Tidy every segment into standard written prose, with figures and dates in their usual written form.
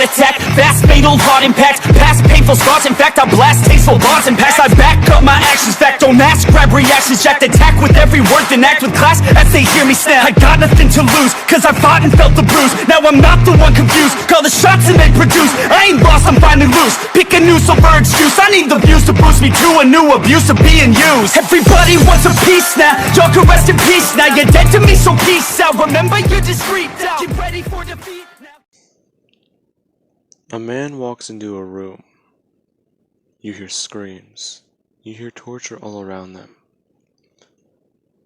attack, fast fatal heart impact, past painful scars. In fact, I blast tasteful bars and packs. I back up my actions, fact don't ask, grab reactions, jacked attack with every word, then act with class as they hear me snap. I got nothing to lose, cause I fought and felt the bruise. Now I'm not the one confused, call the shots and they produce. I ain't lost, I'm finally loose, pick a new silver excuse. I need the views to boost me to a new abuse of being used. Everybody wants a piece now, y'all can rest in peace now. You're dead to me, so peace out. Remember, you're discreet out. Get ready for defeat now. A man walks into a room. You hear screams. You hear torture all around them.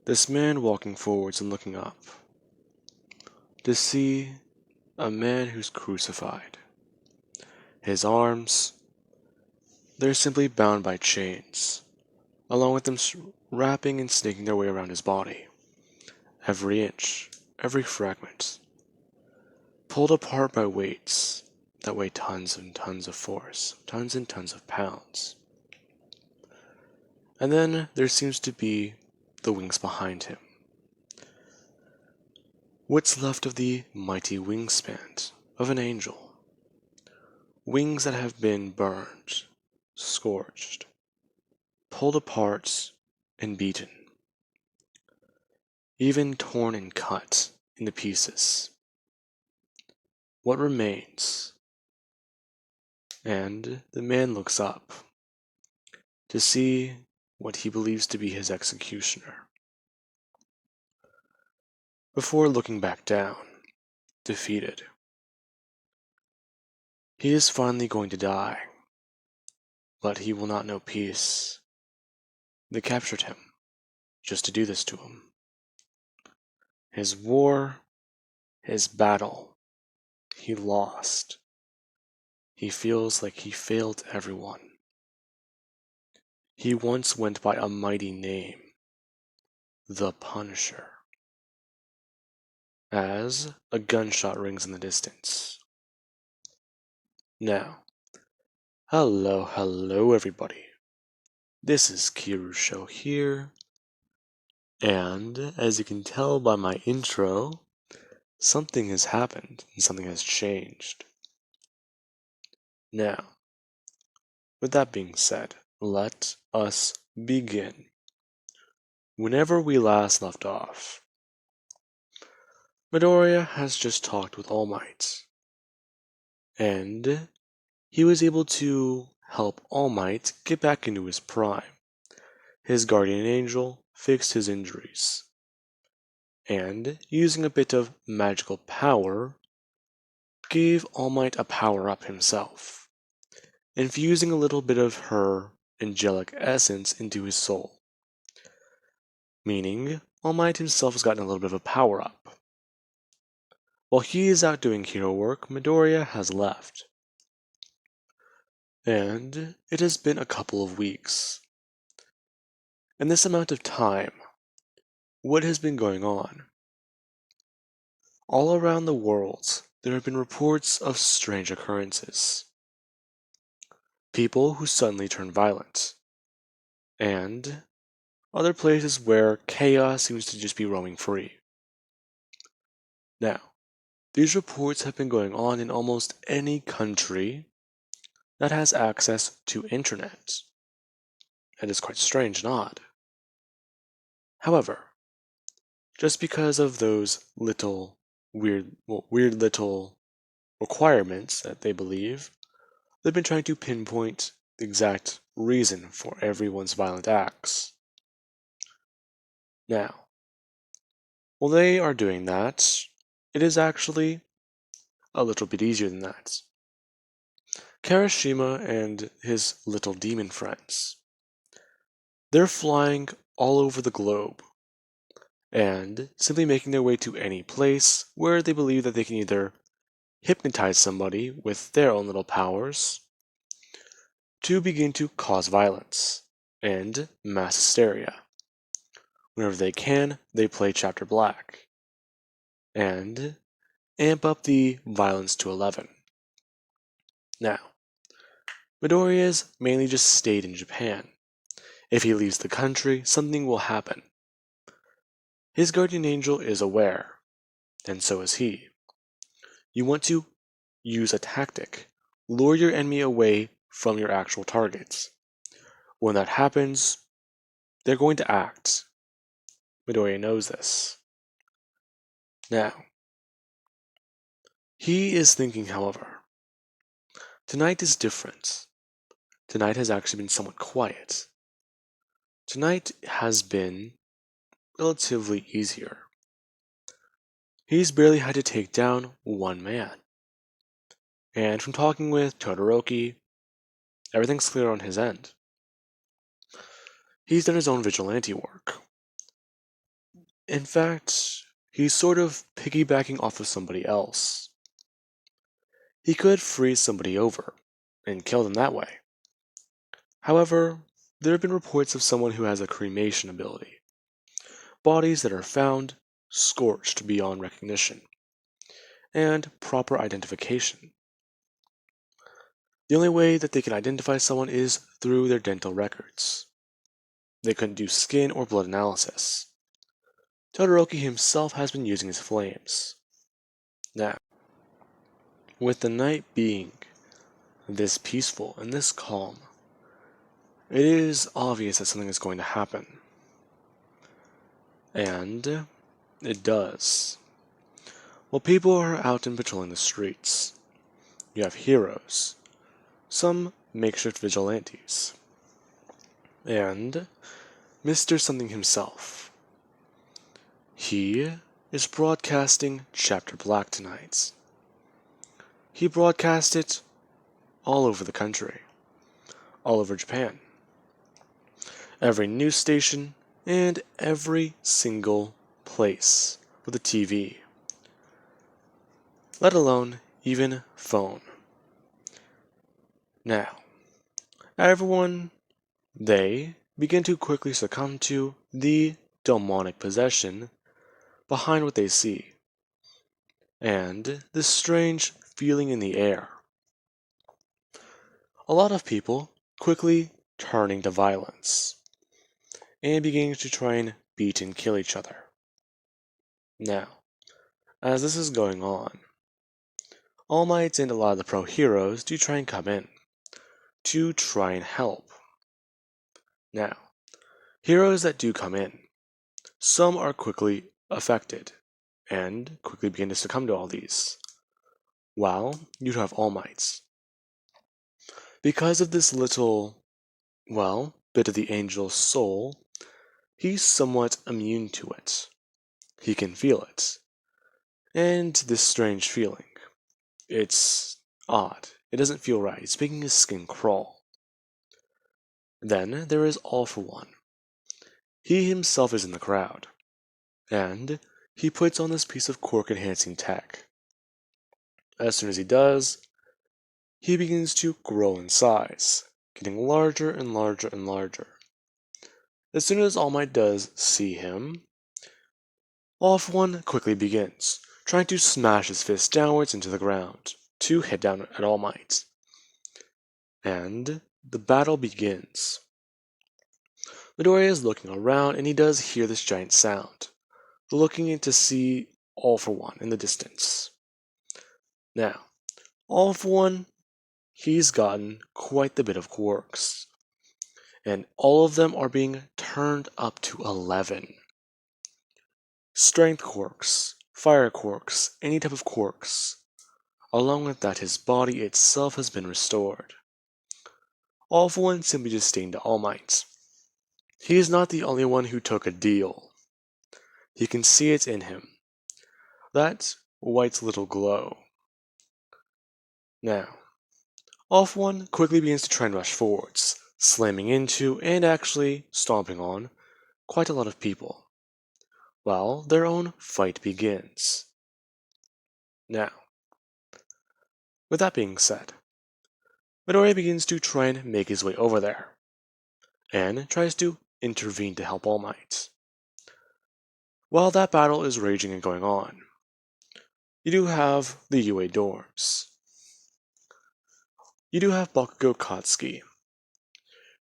This man walking forwards and looking up to see a man who's crucified. His arms, they're simply bound by chains, along with them wrapping and snaking their way around his body. Every inch, every fragment, pulled apart by weights that weigh tons and tons of force, tons and tons of pounds. And then there seems to be the wings behind him. What's left of the mighty wingspan of an angel. Wings that have been burned, scorched, pulled apart, and beaten. Even torn and cut into pieces. What remains? And the man looks up to see what he believes to be his executioner. Before looking back down, defeated. He is finally going to die, but he will not know peace. They captured him just to do this to him. His war, his battle, he lost. He feels like he failed everyone. He once went by a mighty name, the Punisher. As a gunshot rings in the distance. Now, hello everybody. This is Kirusho here, and as you can tell by my intro, something has happened and something has changed. Now, with that being said, let us begin. Whenever we last left off, Midoriya has just talked with All Might, and he was able to help All Might get back into his prime. His guardian angel fixed his injuries, and using a bit of magical power, gave All Might a power-up himself, infusing a little bit of her angelic essence into his soul, meaning All Might himself has gotten a little bit of a power-up. While he is out doing hero work, Midoriya has left. And it has been a couple of weeks. In this amount of time, what has been going on? All around the world, there have been reports of strange occurrences. People who suddenly turn violent. And other places where chaos seems to just be roaming free. Now, these reports have been going on in almost any country that has access to internet. And it's quite strange and odd. However, just because of those little weird little requirements that they believe, they've been trying to pinpoint the exact reason for everyone's violent acts. Now, while they are doing that, it is actually a little bit easier than that. Kirishima and his little demon friends, they're flying all over the globe and simply making their way to any place where they believe that they can either hypnotize somebody with their own little powers to begin to cause violence and mass hysteria. Whenever they can, they play Chapter Black and amp up the violence to 11. Now, Midoriya's mainly just stayed in Japan. If he leaves the country, something will happen. His guardian angel is aware, and so is he. You want to use a tactic, lure your enemy away from your actual targets. When that happens, they're going to act. Midoriya knows this. Now, he is thinking, however, tonight is different. Tonight has actually been somewhat quiet. Tonight has been relatively easier. He's barely had to take down one man. And from talking with Todoroki, everything's clear on his end. He's done his own vigilante work. In fact, he's sort of piggybacking off of somebody else. He could freeze somebody over and kill them that way. However, there have been reports of someone who has a cremation ability. Bodies that are found scorched beyond recognition, and proper identification. The only way that they can identify someone is through their dental records. They couldn't do skin or blood analysis. Todoroki himself has been using his flames. Now, with the night being this peaceful and this calm, it is obvious that something is going to happen. And it does. While people are out and patrolling the streets, you have heroes, some makeshift vigilantes, and Mr. Something himself. He is broadcasting Chapter Black tonight. He broadcast it all over the country, all over Japan. Every news station and every single place with a TV, let alone even phone. Now, everyone, they begin to quickly succumb to the demonic possession behind what they see, and this strange feeling in the air. A lot of people quickly turning to violence and beginning to try and beat and kill each other. Now, as this is going on, All Might and a lot of the pro heroes do try and come in to try and help. Now, heroes that do come in, some are quickly affected and quickly begin to succumb to all these, while you have All Might. Because of this little, bit of the angel's soul, he's somewhat immune to it. He can feel it. And this strange feeling, it's odd. It doesn't feel right. It's making his skin crawl. Then there is All for One. He himself is in the crowd, and he puts on this piece of quirk enhancing tech. As soon as he does, he begins to grow in size, getting larger and larger and larger. As soon as All Might does see him, All for One quickly begins, trying to smash his fist downwards into the ground, to hit down at All Might. And the battle begins. Midoriya is looking around, and he does hear this giant sound, looking in to see All for One in the distance. Now, All for One, he's gotten quite the bit of quirks, and all of them are being turned up to 11. Strength quirks, fire quirks, any type of quirks. Along with that, his body itself has been restored. All for One simply just staying to All Might. He is not the only one who took a deal. He can see it in him. That white little glow. Now, All for One quickly begins to try and rush forwards, slamming into and actually stomping on quite a lot of people, while their own fight begins. Now, with that being said, Midoriya begins to try and make his way over there, and tries to intervene to help All Might. While that battle is raging and going on, you do have the UA dorms. You do have Bakugo Katsuki.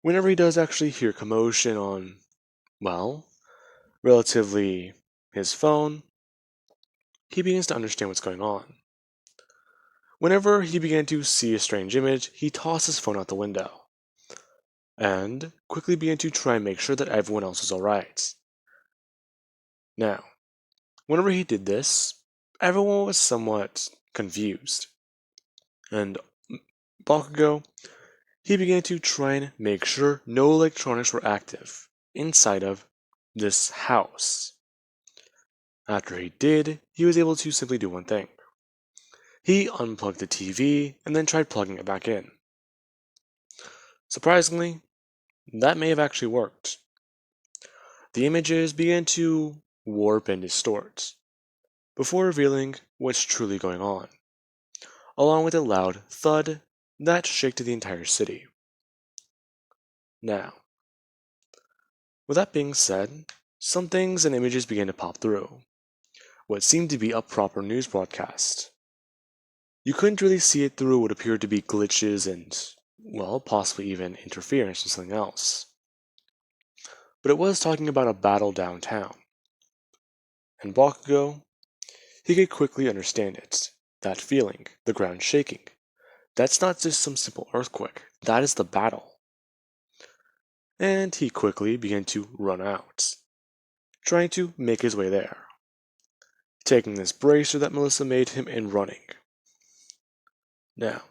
Whenever he does actually hear commotion on, relatively his phone, he begins to understand what's going on. Whenever he began to see a strange image, he tossed his phone out the window and quickly began to try and make sure that everyone else was alright. Now, whenever he did this, everyone was somewhat confused, and Bakugo, he began to try and make sure no electronics were active inside of this house. After he did, he was able to simply do one thing. He unplugged the TV and then tried plugging it back in. Surprisingly, that may have actually worked. The images began to warp and distort, before revealing what's truly going on, along with a loud thud that shook the entire city. Now, with that being said, some things and images began to pop through, what seemed to be a proper news broadcast. You couldn't really see it through what appeared to be glitches and, well, possibly even interference from something else. But it was talking about a battle downtown. And Bakugo, he could quickly understand it. That feeling, the ground shaking. That's not just some simple earthquake, that is the battle. And he quickly began to run out, trying to make his way there, taking this bracer that Melissa made him and running. Now,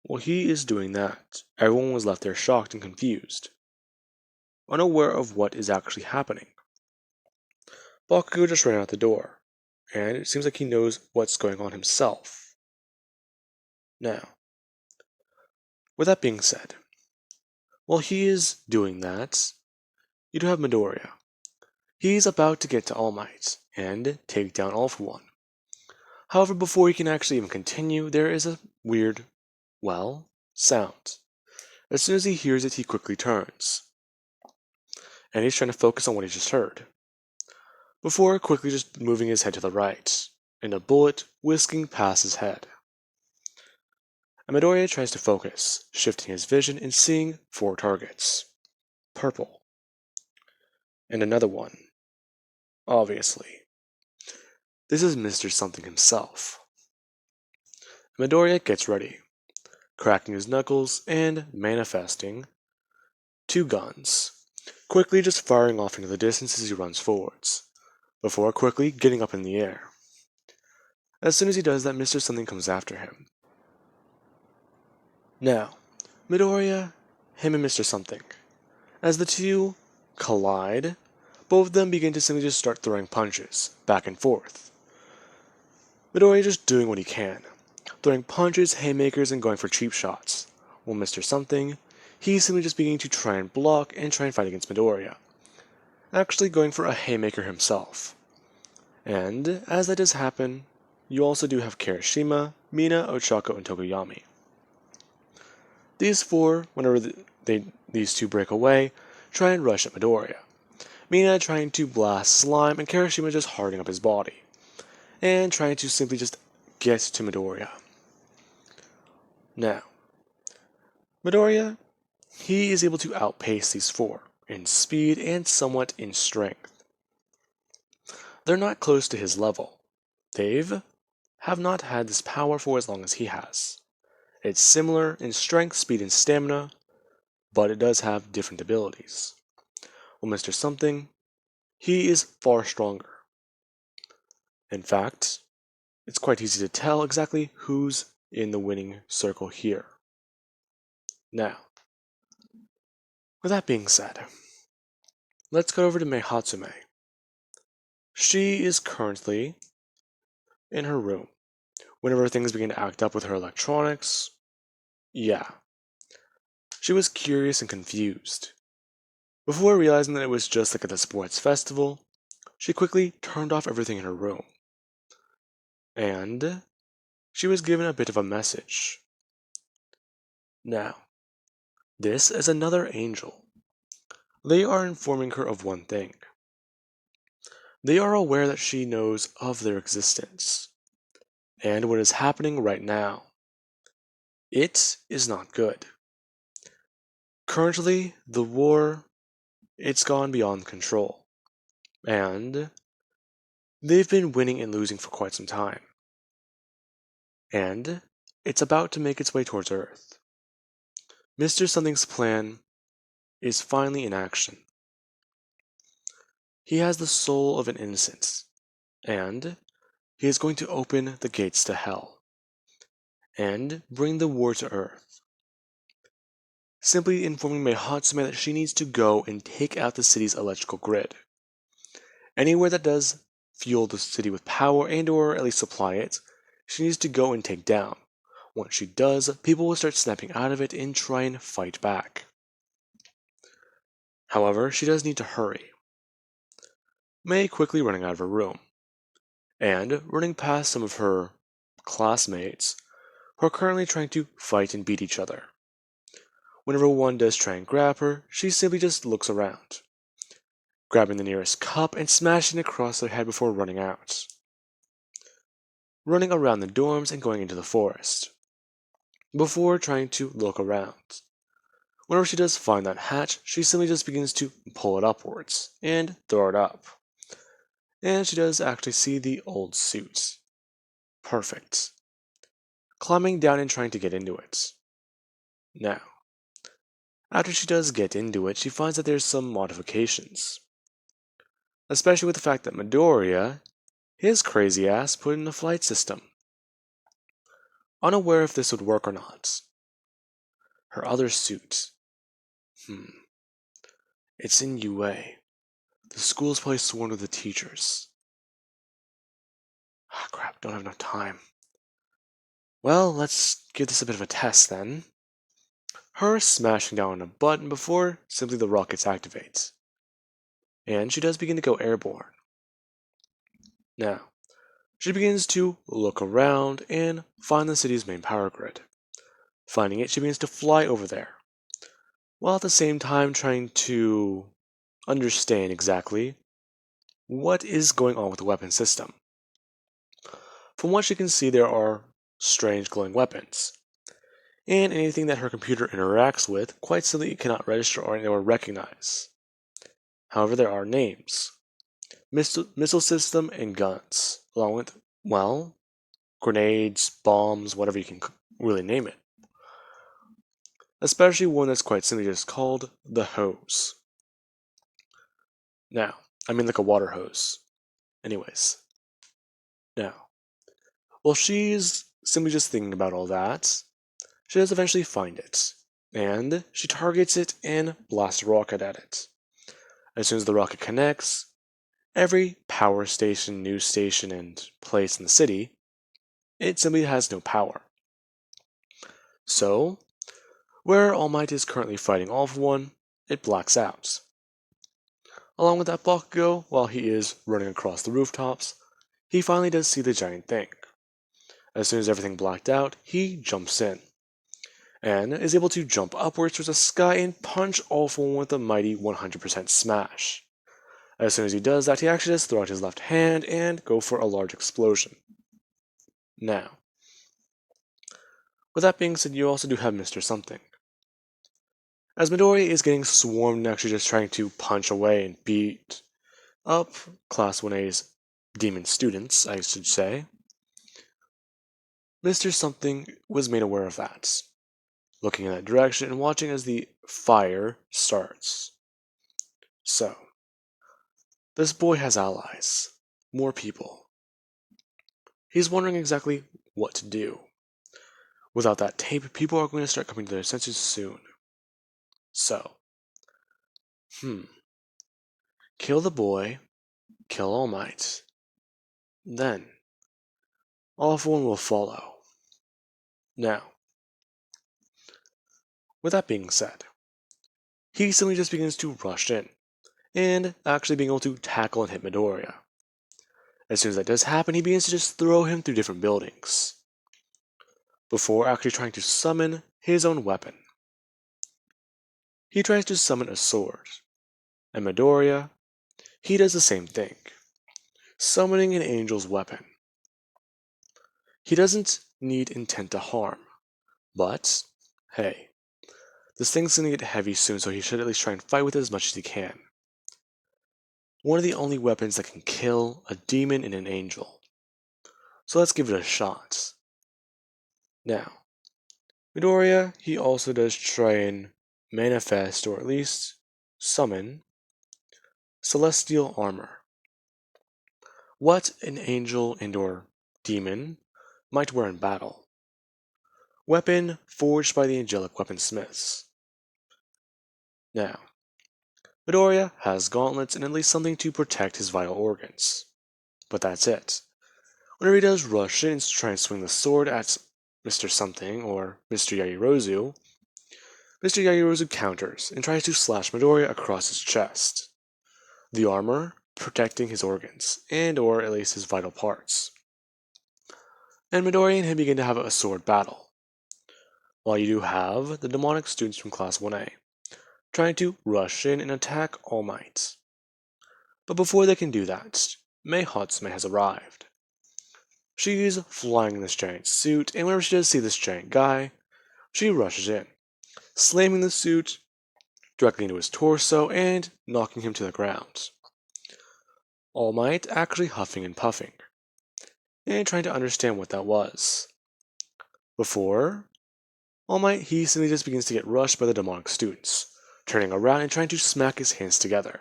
while he is doing that, everyone was left there shocked and confused, unaware of what is actually happening. Bakugo just ran out the door, and it seems like he knows what's going on himself. Now, with that being said, while he is doing that, you do have Midoriya. He's about to get to All Might and take down All For One. However, before he can actually even continue, there is a weird, sound. As soon as he hears it, he quickly turns, and he's trying to focus on what he just heard, before quickly just moving his head to the right, and a bullet whisking past his head. And Midoriya tries to focus, shifting his vision and seeing 4 targets. Purple. And another one. Obviously. This is Mr. Something himself. Midoriya gets ready, cracking his knuckles and manifesting 2 guns, quickly just firing off into the distance as he runs forwards, before quickly getting up in the air. As soon as he does that, Mr. Something comes after him. Now, Midoriya, him and Mr. Something. As the two collide, both of them begin to simply just start throwing punches, back and forth. Midoriya just doing what he can, throwing punches, haymakers, and going for cheap shots, while Mr. Something, he's simply just beginning to try and block and try and fight against Midoriya, actually going for a haymaker himself. And, as that does happen, you also do have Kirishima, Mina, Ochako, and Tokoyami. These 4, whenever these 2 break away, try and rush at Midoriya. Mina trying to blast slime, and Kirishima just hardening up his body, and trying to simply just get to Midoriya. Now, Midoriya, he is able to outpace these 4 in speed and somewhat in strength. They're not close to his level. They've have not had this power for as long as he has. It's similar in strength, speed, and stamina, but it does have different abilities. Well, Mr. Something, he is far stronger. In fact, it's quite easy to tell exactly who's in the winning circle here. Now, with that being said, let's go over to Mei Hatsume. She is currently in her room. Whenever things begin to act up with her electronics, she was curious and confused. Before realizing that it was just like at the sports festival, she quickly turned off everything in her room. And she was given a bit of a message. Now, this is another angel. They are informing her of one thing. They are aware that she knows of their existence, and what is happening right now. It is not good. Currently, the war, it's gone beyond control, and they've been winning and losing for quite some time. And it's about to make its way towards Earth. Mr. Something's plan is finally in action. He has the soul of an innocent, and he is going to open the gates to hell and bring the war to Earth, simply informing Mei Hatsume that she needs to go and take out the city's electrical grid. Anywhere that does fuel the city with power and or at least supply it, she needs to go and take down. Once she does, people will start snapping out of it and try and fight back. However, she does need to hurry. Mei quickly running out of her room, and running past some of her classmates who are currently trying to fight and beat each other. Whenever one does try and grab her, she simply just looks around, grabbing the nearest cup and smashing it across their head before running out. Running around the dorms and going into the forest, before trying to look around. Whenever she does find that hatch, she simply just begins to pull it upwards and throw it up. And she does actually see the old suit. Perfect. Climbing down and trying to get into it. Now, after she does get into it, she finds that there's some modifications. Especially with the fact that Midoriya, his crazy ass, put in a flight system. Unaware if this would work or not. Her other suit. It's in UA. The school's probably sworn to the teachers. Ah, crap, don't have enough time. Well, let's give this a bit of a test then. Her smashing down on a button before simply the rockets activate. And she does begin to go airborne. Now, she begins to look around and find the city's main power grid. Finding it, she begins to fly over there, while at the same time trying to understand exactly what is going on with the weapon system. From what she can see, there are strange glowing weapons, and anything that her computer interacts with quite simply cannot register or recognize. However, there are names, missile system, and guns, along with, well, grenades, bombs, whatever you can really name it. Especially one that's quite simply just called the hose. Now, I mean like a water hose. Anyways. Now, while she's simply just thinking about all that, she does eventually find it, and she targets it and blasts a rocket at it. As soon as the rocket connects, every power station, news station, and place in the city, it simply has no power. So, where All Might is currently fighting All for One, it blacks out. Along with that Bakugo, while he is running across the rooftops, he finally does see the giant thing. As soon as everything blacked out, he jumps in, and is able to jump upwards towards the sky and punch All for One with a mighty 100% smash. As soon as he does that, he actually does throw out his left hand and go for a large explosion. Now, with that being said, you also do have Mr. Something. As Midori is getting swarmed and actually just trying to punch away and beat up Class 1A's demon students, I should say, Mr. Something was made aware of that, looking in that direction and watching as the fire starts. So, this boy has allies, more people. He's wondering exactly what to do. Without that tape, people are going to start coming to their senses soon. So, kill the boy, kill All Might. Then, All for One will follow. Now, with that being said, he simply just begins to rush in, and actually being able to tackle and hit Midoriya. As soon as that does happen, he begins to just throw him through different buildings, before actually trying to summon his own weapon. He tries to summon a sword, and Midoriya, he does the same thing, summoning an angel's weapon. He doesn't need intent to harm, but, hey, this thing's gonna get heavy soon, so he should at least try and fight with it as much as he can. One of the only weapons that can kill a demon and an angel. So let's give it a shot. Now, Midoriya, he also does try and manifest, or at least summon, celestial armor. What an angel and or demon might wear in battle. Weapon forged by the angelic weaponsmiths. Now, Midoriya has gauntlets and at least something to protect his vital organs. But that's it. Whenever he does rush in to try and swing the sword at Mr. Something or Mr. Yaoyorozu, Mr. Yaoyorozu counters and tries to slash Midoriya across his chest. The armor protecting his organs, and or at least his vital parts. And Midoriya and him begin to have a sword battle. While you do have the demonic students from Class 1A trying to rush in and attack All Might. But before they can do that, Mei Hatsume has arrived. She's flying in this giant suit, and whenever she does see this giant guy, she rushes in, slamming the suit directly into his torso and knocking him to the ground. All Might actually huffing and puffing, and trying to understand what that was. Before, All Might, he simply just begins to get rushed by the demonic students, turning around and trying to smack his hands together.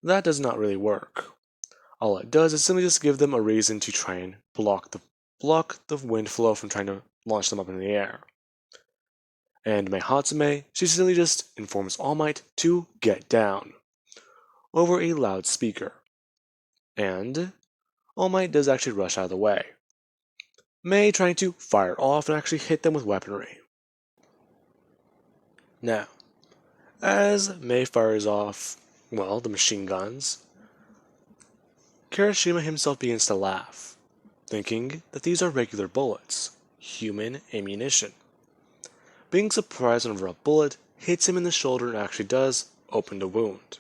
That does not really work. All it does is simply just give them a reason to try and block the wind flow from trying to launch them up in the air. And Mei Hatsume, she simply just informs All Might to get down over a loudspeaker. And All Might does actually rush out of the way. Mei trying to fire off and actually hit them with weaponry. Now, as Mei fires off, well, the machine guns, Kirishima himself begins to laugh, thinking that these are regular bullets, human ammunition. Being surprised whenever a bullet hits him in the shoulder and actually does open the wound,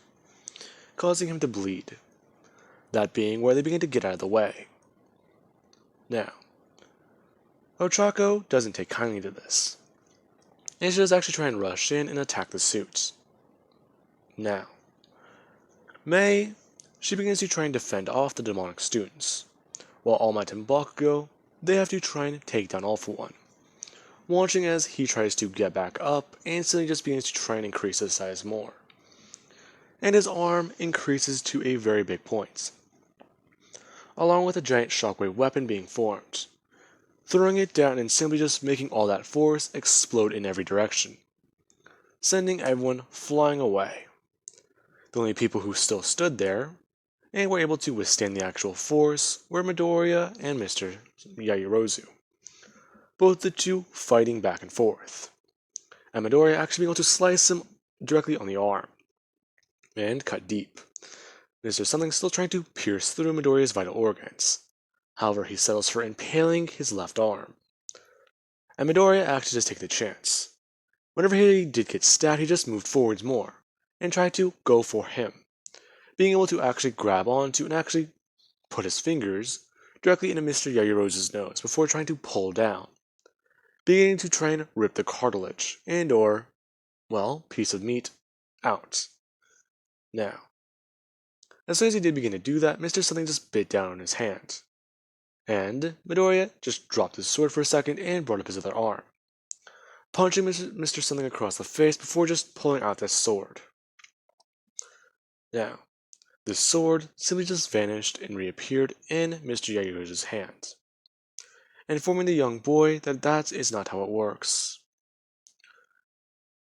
causing him to bleed. That being where they begin to get out of the way. Now, Ochako doesn't take kindly to this, and she does actually try and rush in and attack the suits. Now, Mei, she begins to try and defend off the demonic students, while All Might and Bakugo, they have to try and take down All For One, watching as he tries to get back up and suddenly just begins to try and increase his size more. And his arm increases to a very big point, along with a giant shockwave weapon being formed, throwing it down and simply just making all that force explode in every direction, sending everyone flying away. The only people who still stood there and were able to withstand the actual force were Midoriya and Mr. Yaoyorozu, both the two fighting back and forth, and Midoriya actually being able to slice him directly on the arm, and cut deep. Mr. Something still trying to pierce through Midoriya's vital organs. However, he settles for impaling his left arm. And Midoriya actually just take the chance. Whenever he did get stabbed, he just moved forwards more, and tried to go for him, being able to actually grab onto and actually put his fingers directly into Mr. Yaoyorozu's nose before trying to pull down, beginning to try and rip the cartilage and or, well, piece of meat out. Now, as soon as he did begin to do that, Mr. Something just bit down on his hand, and Midoriya just dropped his sword for a second and brought up his other arm, punching Mr. Something across the face before just pulling out this sword. Now, this sword simply just vanished and reappeared in Mr. Yaoyorozu's hand, informing the young boy that that is not how it works.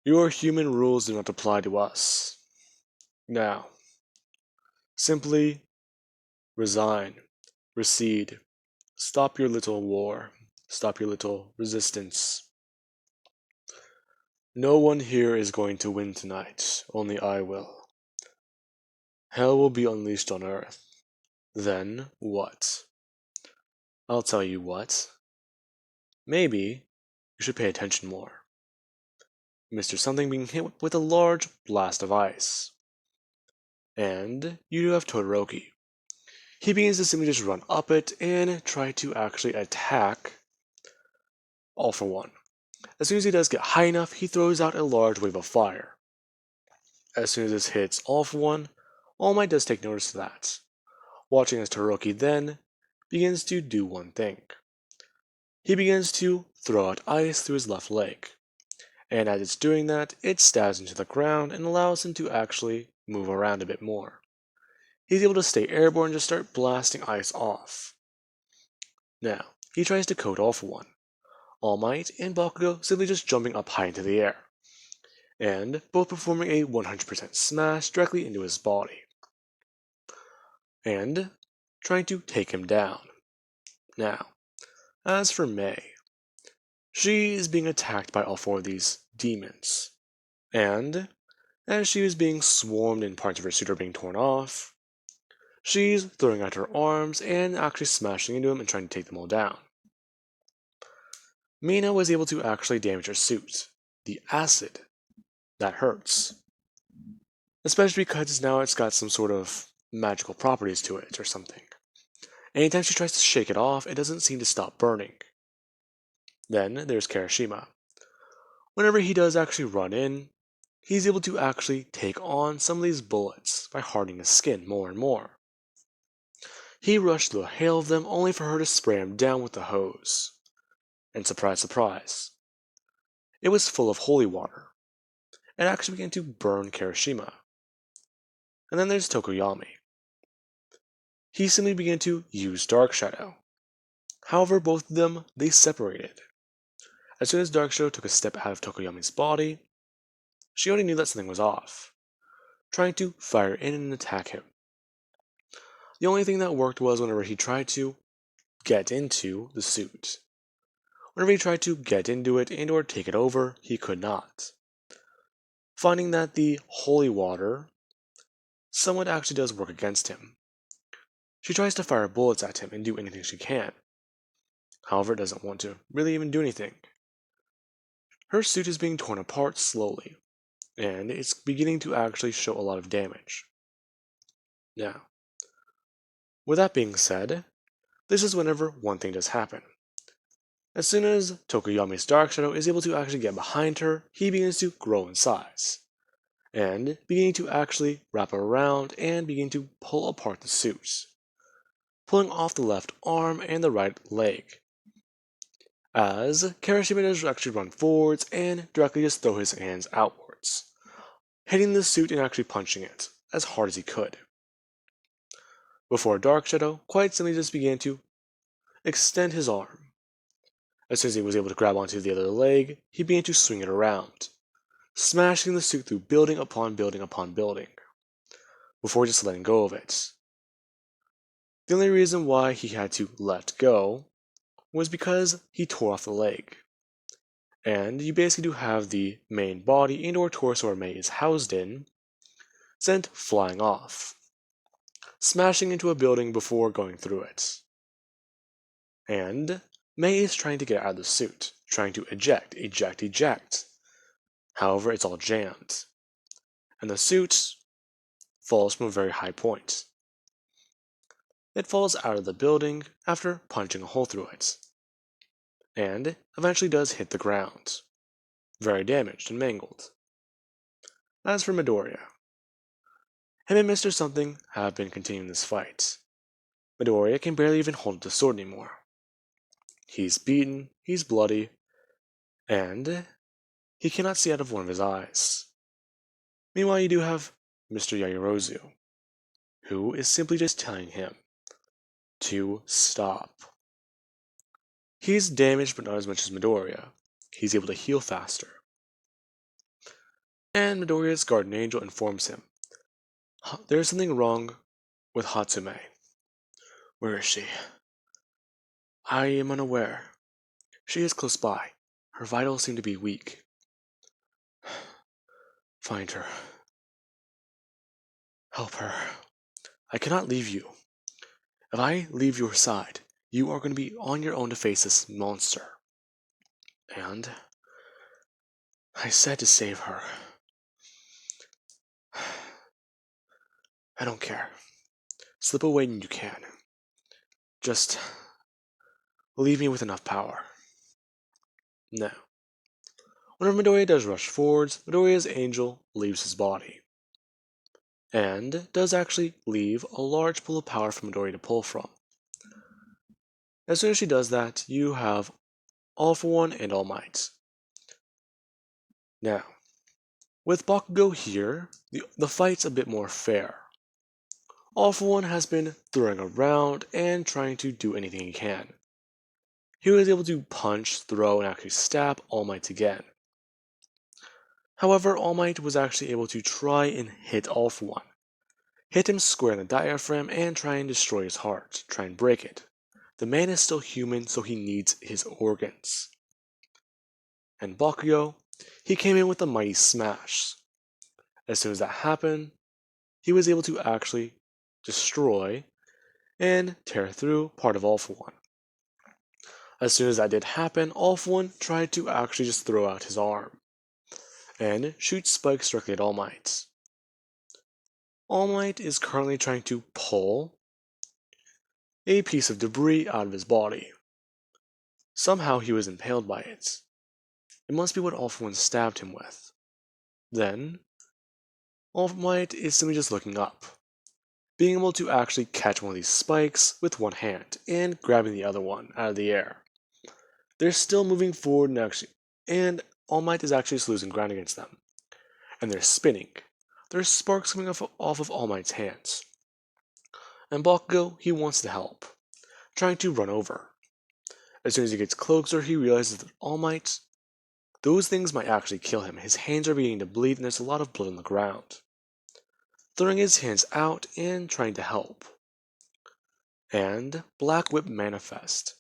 Your human rules do not apply to us. Now, simply resign, recede, stop your little war, stop your little resistance. No one here is going to win tonight, only I will. Hell will be unleashed on Earth. Then what? I'll tell you what. Maybe you should pay attention more. Mr. Something being hit with a large blast of ice. And you do have Todoroki. He begins to simply just run up it and try to actually attack All For One. As soon as he does get high enough, he throws out a large wave of fire. As soon as this hits All For One, All Might does take notice of that, watching as Todoroki then begins to do one thing. he begins to throw out ice through his left leg. And as it's doing that, it stabs into the ground and allows him to actually move around a bit more. He's able to stay airborne and just start blasting ice off. Now, he tries to code All For One, All Might and Bakugo simply just jumping up high into the air, and both performing a 100% smash directly into his body, and trying to take him down. Now, as for Mei, she is being attacked by all four of these demons, and as she is being swarmed and parts of her suit are being torn off, she's throwing out her arms and actually smashing into them and trying to take them all down. Mina was able to actually damage her suit. The acid. That hurts. Especially because now it's got some sort of magical properties to it or something. Anytime she tries to shake it off, it doesn't seem to stop burning. Then there's Kirishima. Whenever he does actually run in, he's able to actually take on some of these bullets by hardening his skin more and more. He rushed through a hail of them only for her to spray him down with the hose. And surprise, surprise, it was full of holy water. It actually began to burn Kirishima. And then there's Tokoyami. He simply began to use Dark Shadow. However, both of them, they separated. As soon as Dark Shadow took a step out of Tokoyami's body, she already knew that something was off, trying to fire in and attack him. The only thing that worked was whenever he tried to get into the suit. Whenever he tried to get into it and or take it over, he could not. Finding that the holy water somewhat actually does work against him. She tries to fire bullets at him and do anything she can. However, it doesn't want to really even do anything. Her suit is being torn apart slowly, and it's beginning to actually show a lot of damage. Now, with that being said, this is whenever one thing does happen. As soon as Tokoyami's Dark Shadow is able to actually get behind her, he begins to grow in size, and beginning to actually wrap around and begin to pull apart the suit, pulling off the left arm and the right leg. As Kirishima does actually run forwards and directly just throw his hands outwards, hitting the suit and actually punching it as hard as he could. Before Dark Shadow quite simply just began to extend his arm. As soon as he was able to grab onto the other leg, he began to swing it around, smashing the suit through building upon building upon building, before just letting go of it. The only reason why he had to let go was because he tore off the leg. And you basically do have the main body and or torso where Mei is housed in, sent flying off, smashing into a building before going through it. And Mei is trying to get out of the suit, trying to eject. However, it's all jammed, and the suit falls from a very high point. It falls out of the building after punching a hole through it, and eventually does hit the ground, very damaged and mangled. As for Midoriya, him and Mr. Something have been continuing this fight. Midoriya can barely even hold the sword anymore. He's beaten, he's bloody, and he cannot see out of one of his eyes. Meanwhile, you do have Mr. Yaoyorozu, who is simply just telling him to stop. He's damaged, but not as much as Midoriya. He's able to heal faster. And Midoriya's guardian angel informs him, there's something wrong with Hatsume. Where is she? I am unaware. She is close by. Her vitals seem to be weak. Find her. Help her. I cannot leave you. If I leave your side, you are going to be on your own to face this monster. And I said to save her. I don't care. Slip away when you can. Just leave me with enough power. No. Whenever Midoriya does rush forwards, Midoriya's angel leaves his body, and does actually leave a large pool of power for Midoriya to pull from. As soon as she does that, you have All for One and All Might. Now, with Bakugo here, the fight's a bit more fair. All for One has been throwing around and trying to do anything he can. He was able to punch, throw, and actually stab All Might again. However, All Might was actually able to try and hit All for One. Hit him square in the diaphragm and try and destroy his heart, try and break it. The man is still human, so he needs his organs. And Bakugo, he came in with a mighty smash. As soon as that happened, he was able to actually destroy and tear through part of All for One. As soon as that did happen, All for One tried to actually just throw out his arm and shoot spikes directly at All Might. All Might is currently trying to pull a piece of debris out of his body. Somehow he was impaled by it. It must be what All for One stabbed him with. Then, All Might is simply just looking up, being able to actually catch one of these spikes with one hand and grabbing the other one out of the air. They're still moving forward and All Might is actually just losing ground against them. And they're spinning. There's sparks coming off of All Might's hands. And Bakugo, he wants to help, trying to run over. As soon as he gets closer, he realizes that All Might, those things might actually kill him. His hands are beginning to bleed and there's a lot of blood on the ground. Throwing his hands out and trying to help. And Black Whip manifest,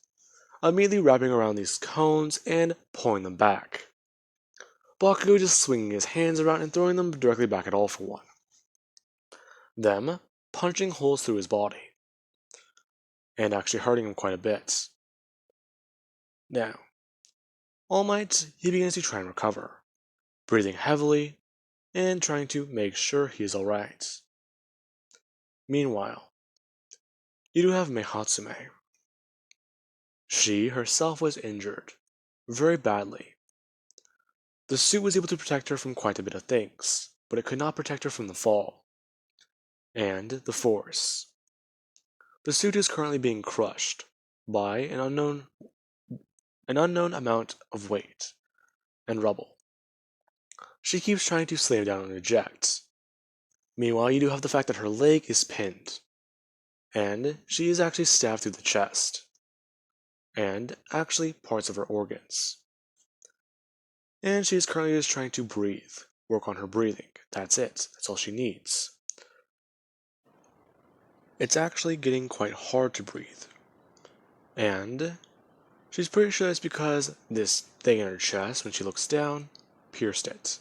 immediately wrapping around these cones and pulling them back. Bakugo just swinging his hands around and throwing them directly back at All for One. Them punching holes through his body, and actually hurting him quite a bit. Now, All Might, he begins to try and recover, breathing heavily and trying to make sure he is alright. Meanwhile, you do have Meihatsume. She herself was injured, very badly. The suit was able to protect her from quite a bit of things, but it could not protect her from the fall and the force. The suit is currently being crushed by an unknown amount of weight and rubble. She keeps trying to slam down and eject. Meanwhile, you do have the fact that her leg is pinned, and she is actually stabbed through the chest, and actually parts of her organs. And she is currently just trying to breathe, work on her breathing. That's it. That's all she needs. It's actually getting quite hard to breathe. And she's pretty sure it's because this thing in her chest, when she looks down, pierced it.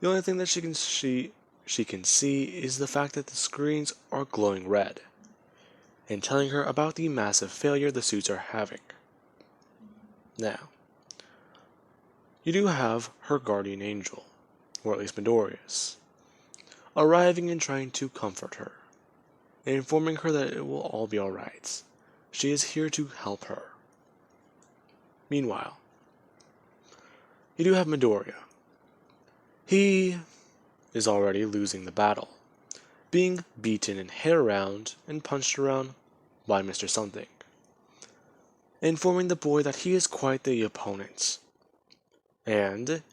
The only thing that she can see is the fact that the screens are glowing red, and telling her about the massive failure the suits are having. Now, you do have her guardian angel, or at least Midoriya's, arriving and trying to comfort her, and informing her that it will all be alright. She is here to help her. Meanwhile, you do have Midoriya. He is already losing the battle, being beaten and hit around and punched around by Mr. Something, informing the boy that he is quite the opponent, and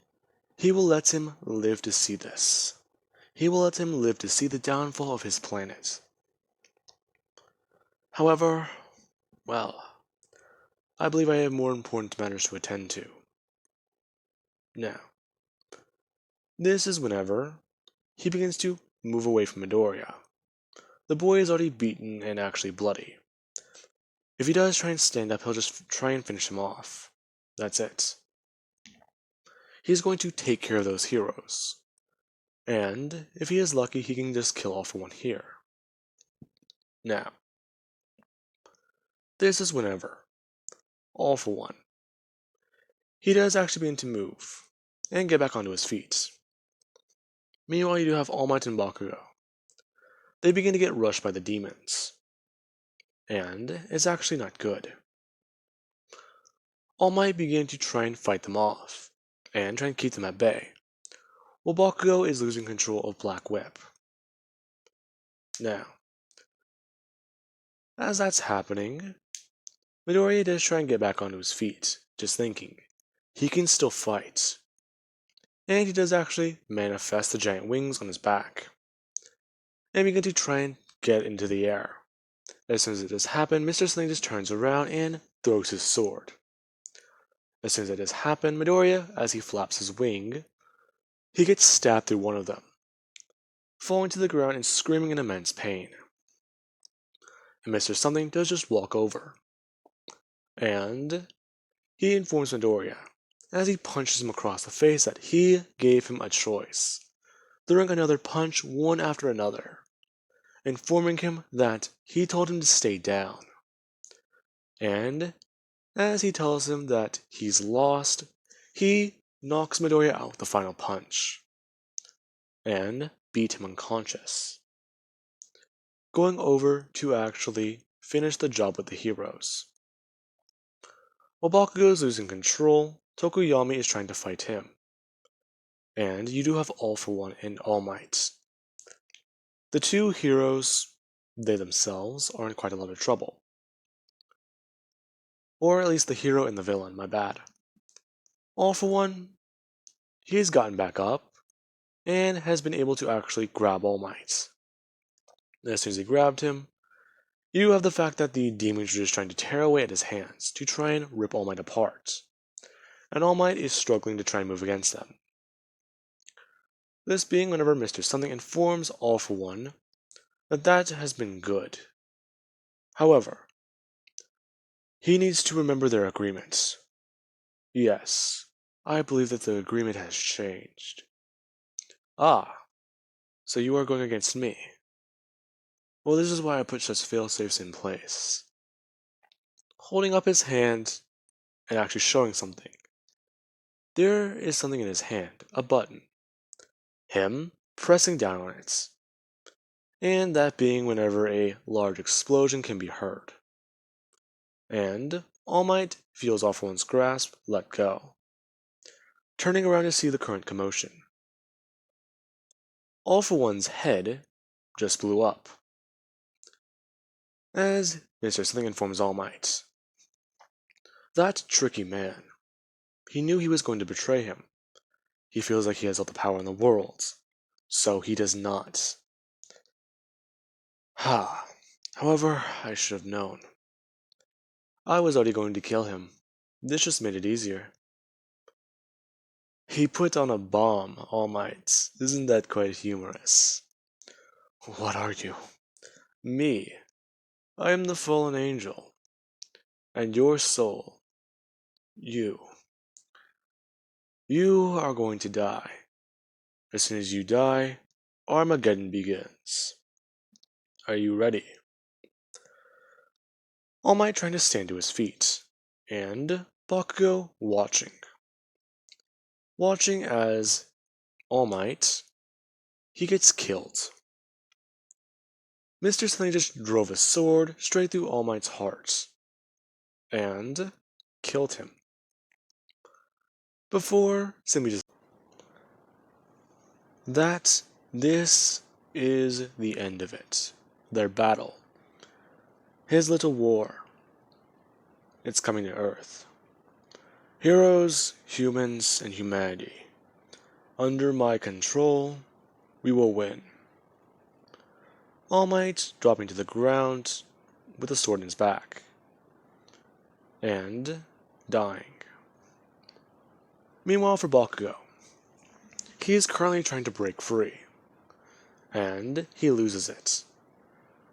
he will let him live to see this. He will let him live to see the downfall of his planet. However, well, I believe I have more important matters to attend to. Now, this is whenever he begins to move away from Midoriya. The boy is already beaten and actually bloody. If he does try and stand up, he'll just try and finish him off. That's it. He's going to take care of those heroes. And if he is lucky, he can just kill All for One here. Now, this is whenever All for One, he does actually begin to move and get back onto his feet. Meanwhile, you do have All Might and Bakugo. They begin to get rushed by the demons, and it's actually not good. All Might begin to try and fight them off, and try and keep them at bay, while Bakugo is losing control of Black Whip. Now, as that's happening, Midoriya does try and get back onto his feet, just thinking, he can still fight. And he does actually manifest the giant wings on his back, and begin to try and get into the air. As soon as it does happen, Mr. Sling just turns around and throws his sword. As soon as it does happen, Midoriya, as he flaps his wing, he gets stabbed through one of them, falling to the ground and screaming in immense pain. And Mr. Something does just walk over, and he informs Midoriya, as he punches him across the face, that he gave him a choice, throwing another punch one after another, informing him that he told him to stay down. And as he tells him that he's lost, he knocks Midoriya out with the final punch and beat him unconscious, going over to actually finish the job with the heroes. While Bakugo is losing control, Tokuyami is trying to fight him, and you do have All For One and All Might. The two heroes, they themselves, are in quite a lot of trouble. Or at least the hero and the villain, my bad. All For One, he's gotten back up, and has been able to actually grab All Might. And as soon as he grabbed him, you have the fact that the demons are just trying to tear away at his hands to try and rip All Might apart, and All Might is struggling to try and move against them. This being whenever Mr. Something informs All For One that that has been good. However, he needs to remember their agreements. Yes, I believe that the agreement has changed. Ah, so you are going against me. Well, this is why I put such fail-safes in place. Holding up his hand and actually showing something. There is something in his hand, a button. Him pressing down on it. And that being whenever a large explosion can be heard. And All Might feels All For One's grasp let go, turning around to see the current commotion. All For One's head just blew up, as Mr. Something informs All Might. That tricky man. He knew he was going to betray him. He feels like he has all the power in the world, so he does not. Ha! However, I should have known. I was already going to kill him. This just made it easier. He put on a bomb, All Might. Isn't that quite humorous? What are you? Me. I am the fallen angel. And your soul. You. You are going to die. As soon as you die, Armageddon begins. Are you ready? All Might trying to stand to his feet, and Bakugo watching. Watching as All Might, he gets killed. Mr. Something just drove a sword straight through All Might's heart, and killed him. Before simply just that, this is the end of it. Their battle. His little war. It's coming to Earth. Heroes, humans, and humanity. Under my control, we will win. All Might dropping to the ground with a sword in his back. And dying. Meanwhile for Bakugo, he is currently trying to break free. And he loses it.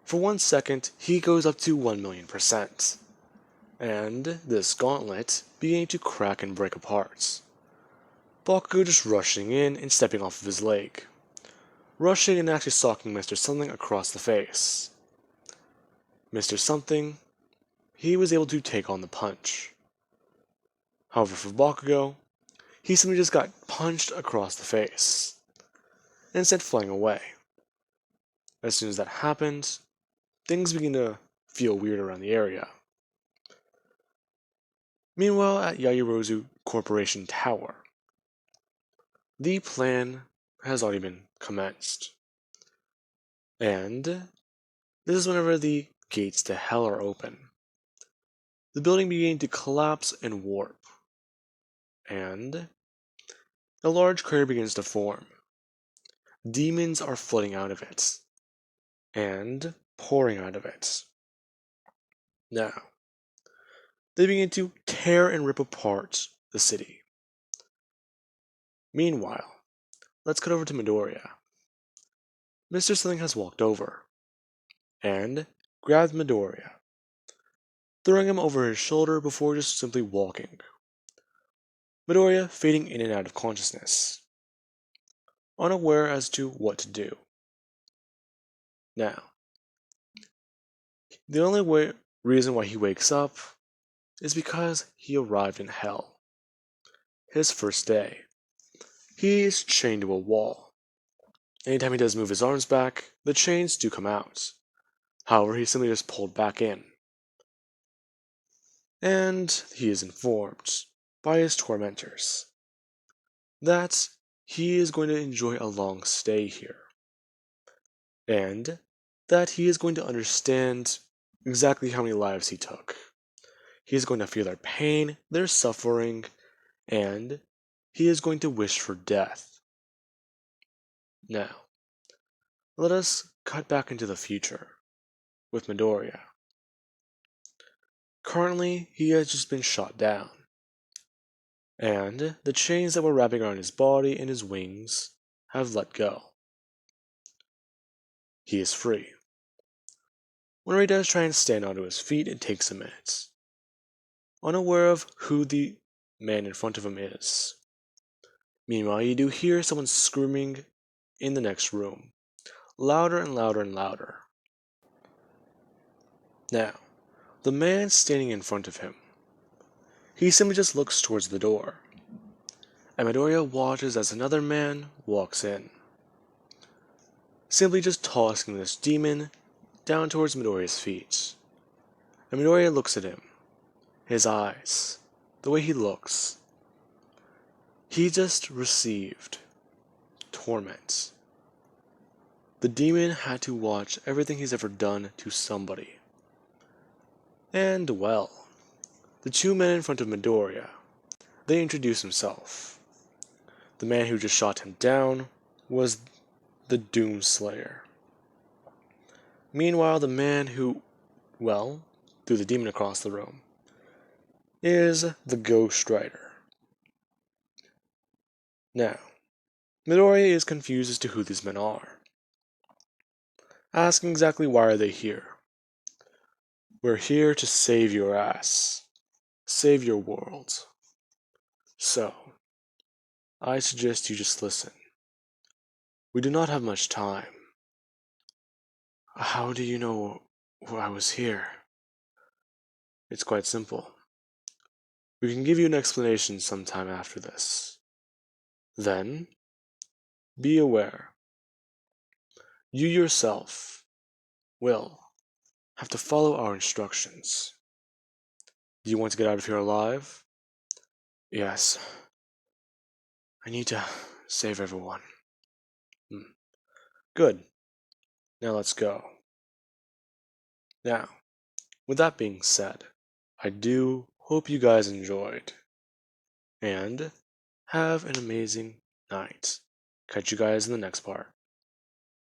For 1 second, he goes up to 1,000,000%. And this gauntlet began to crack and break apart. Bakugo just rushing in and stepping off of his leg. Rushing and actually socking Mr. Something across the face. Mr. Something, he was able to take on the punch. However, for Bakugo, he simply just got punched across the face, and sent flying away. As soon as that happened, things begin to feel weird around the area. Meanwhile, at Yaoyorozu Corporation Tower, the plan has already been commenced. And this is whenever the gates to hell are open. The building began to collapse and warp, and a large crater begins to form. Demons are flooding out of it, and pouring out of it. Now, they begin to tear and rip apart the city. Meanwhile, let's cut over to Midoriya. Mr. Something has walked over, and grabbed Midoriya, throwing him over his shoulder before just simply walking. Midoriya fading in and out of consciousness, unaware as to what to do. Now, the only reason why he wakes up is because he arrived in Hell. His first day. He is chained to a wall. Anytime he does move his arms back, the chains do come out. However, he's simply just pulled back in. And he is informed by his tormentors that he is going to enjoy a long stay here. And that he is going to understand exactly how many lives he took. He is going to feel their pain, their suffering, and he is going to wish for death. Now, let us cut back into the future with Midoriya. Currently, he has just been shot down, and the chains that were wrapping around his body and his wings have let go. He is free. Whenever he does try and stand onto his feet, it takes a minute, unaware of who the man in front of him is. Meanwhile, you do hear someone screaming in the next room, louder and louder and louder. Now, the man standing in front of him, he simply just looks towards the door, and Midoriya watches as another man walks in, simply just tossing this demon down towards Midoriya's feet. And Midoriya looks at him, his eyes, the way he looks. He just received torment. The demon had to watch everything he's ever done to somebody. And well, the two men in front of Midoriya, they introduce himself. The man who just shot him down was the Doomslayer. Meanwhile, the man who, well, threw the demon across the room, is the Ghost Rider. Now, Midoriya is confused as to who these men are, asking exactly why are they here. We're here to save your ass, save your world. So, I suggest you just listen. We do not have much time. How do you know I was here? It's quite simple. We can give you an explanation sometime after this. Then, be aware. You yourself will have to follow our instructions. Do you want to get out of here alive? Yes. I need to save everyone. Good. Now let's go. Now, with that being said, I do hope you guys enjoyed. And have an amazing night. Catch you guys in the next part.